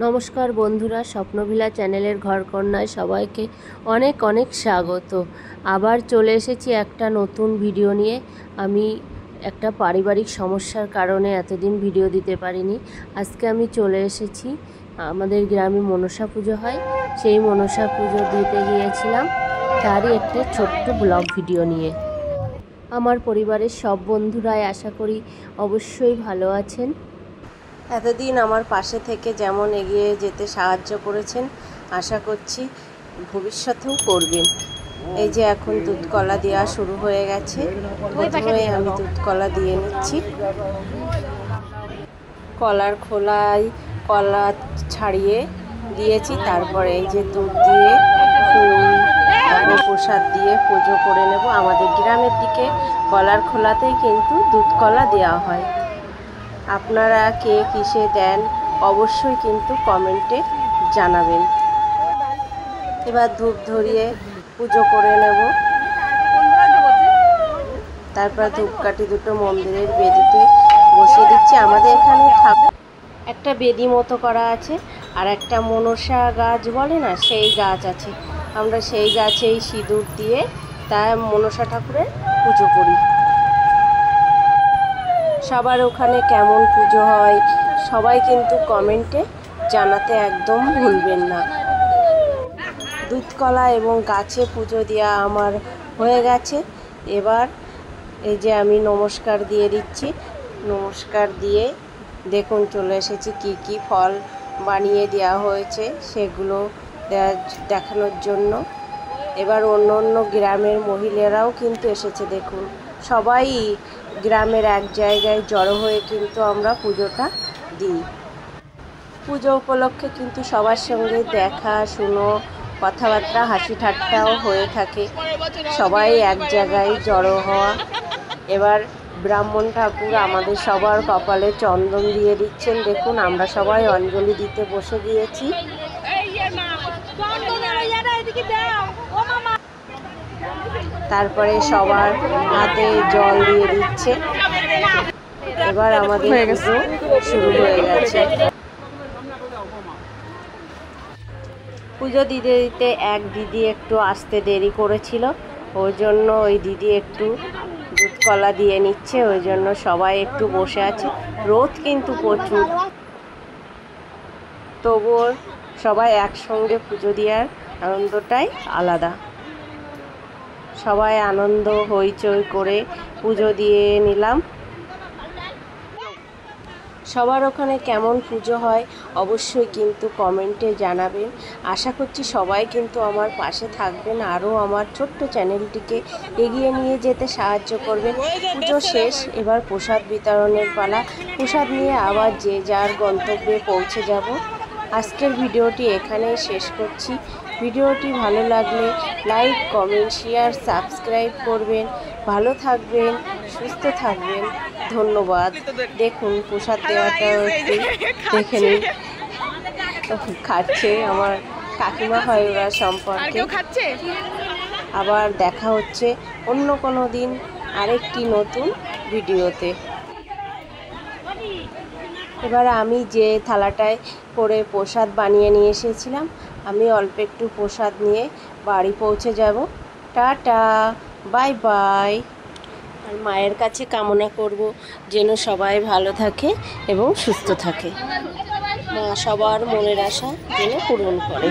নমস্কার বন্ধুরা, স্বপ্নভিলা চ্যানেলের ঘরকন্যায় সবাইকে অনেক অনেক স্বাগত। আবার চলে এসেছি একটা নতুন ভিডিও নিয়ে। আমি একটা পারিবারিক সমস্যার কারণে এতদিন ভিডিও দিতে পারিনি। আজকে আমি চলে এসেছি, আমাদের গ্রামে মনসা পুজো হয়, সেই মনসা পুজো দিতে গিয়েছিলাম, তারই একটা ছোট্ট ব্লগ ভিডিও নিয়ে। আমার পরিবারের সব বন্ধুরাই আশা করি অবশ্যই ভালো আছেন। এতদিন আমার পাশে থেকে যেমন এগিয়ে যেতে সাহায্য করেছেন, আশা করছি ভবিষ্যতেও করবেন। এই যে এখন দুধ কলা দেওয়া শুরু হয়ে গেছে। প্রথমে আমি দুধ কলা দিয়ে নিচ্ছি। কলার খোলায় কলা ছাড়িয়ে দিয়েছি, তারপরে এই যে দুধ দিয়ে ফুল প্রসাদ দিয়ে পুজো করে নেব। আমাদের গ্রামের দিকে কলার খোলাতেই কিন্তু দুধ কলা দেওয়া হয়। আপনারা কে কিসে দেন অবশ্যই কিন্তু কমেন্টে জানাবেন। এবার ধূপ ধরিয়ে পুজো করে নেব। তারপর ধূপকাঠি দুটো মন্দিরের বেদিতে বসিয়ে দিচ্ছি। আমাদের এখানে একটা বেদি মতো করা আছে, আর একটা মনসা গাছ বলে না, সেই গাছ আছে। আমরা সেই গাছেই সিঁদুর দিয়ে তাই মনসা ঠাকুরের পুজো করি। সবার ওখানে কেমন পুজো হয় সবাই কিন্তু কমেন্টে জানাতে একদম ভুলবেন না। দুধ কলা এবং গাছে পুজো দেওয়া আমার হয়ে গেছে। এবার এই যে আমি নমস্কার দিয়ে দিচ্ছি। নমস্কার দিয়ে দেখুন চলে এসেছি কি কি ফল বানিয়ে দেওয়া হয়েছে সেগুলো দেখানোর জন্য। এবার অন্য অন্য গ্রামের মহিলারাও কিন্তু এসেছে। দেখুন সবাই গ্রামের এক জায়গায় জড়ো হয়ে কিন্তু আমরা পুজোটা দিই। পুজো উপলক্ষে কিন্তু সবার সঙ্গে দেখা শুনো, কথাবার্তা, হাসি ঠাট্টাও হয়ে থাকে। সবাই এক জায়গায় জড়ো হওয়া। এবার ব্রাহ্মণ ঠাকুর আমাদের সবার কপালে চন্দন দিয়ে দিচ্ছেন। দেখুন আমরা সবাই অঞ্জলি দিতে বসে গিয়েছি। তারপরে সবার হাতে জল দিয়ে দিচ্ছে। এবার আমাদের পুজো শুরু হয়ে গেছে। পুজো দিতে দিতে এক দিদি একটু আসতে দেরি করেছিল, ওই জন্য ওই দিদি একটু দুধ কলা দিয়ে নিচ্ছে, ওই জন্য সবাই একটু বসে আছে। রোদ কিন্তু প্রচুর, তবুও সবাই একসঙ্গে পুজো দেওয়ার আনন্দটাই আলাদা। সবাই আনন্দ হইচই করে পুজো দিয়ে নিলাম। সবার ওখানে কেমন পুজো হয় অবশ্যই কিন্তু কমেন্টে জানাবেন। আশা করছি সবাই কিন্তু আমার পাশে থাকবেন, আরও আমার ছোট্ট চ্যানেলটিকে এগিয়ে নিয়ে যেতে সাহায্য করবেন। পুজো শেষ, এবার প্রসাদ বিতরণের পালা। প্রসাদ নিয়ে আবার যে যার গন্তব্যে পৌঁছে যাব। আজকের ভিডিওটি এখানেই শেষ করছি। ভিডিওটি ভালো লাগলে লাইক, কমেন্ট, শেয়ার, সাবস্ক্রাইব করবেন। ভালো থাকবেন, সুস্থ থাকবেন। ধন্যবাদ। দেখুন প্রসাদ দেওয়াটাও একটু দেখে নিন। খাচ্ছে আমার কাকিমা হয় ওরা সম্পর্কে। আবার দেখা হচ্ছে অন্য কোনো দিন আরেকটি নতুন ভিডিওতে। এবার আমি যে থালাটায় করে প্রসাদ বানিয়ে নিয়ে এসেছিলাম, আমি অল্প একটু প্রসাদ নিয়ে বাড়ি পৌঁছে যাব। Tata, bye bye. আর মায়ের কাছে কামনা করব যেন সবাই ভালো থাকে এবং সুস্থ থাকে। মা সবার মনের আশা যেন পূরণ করে।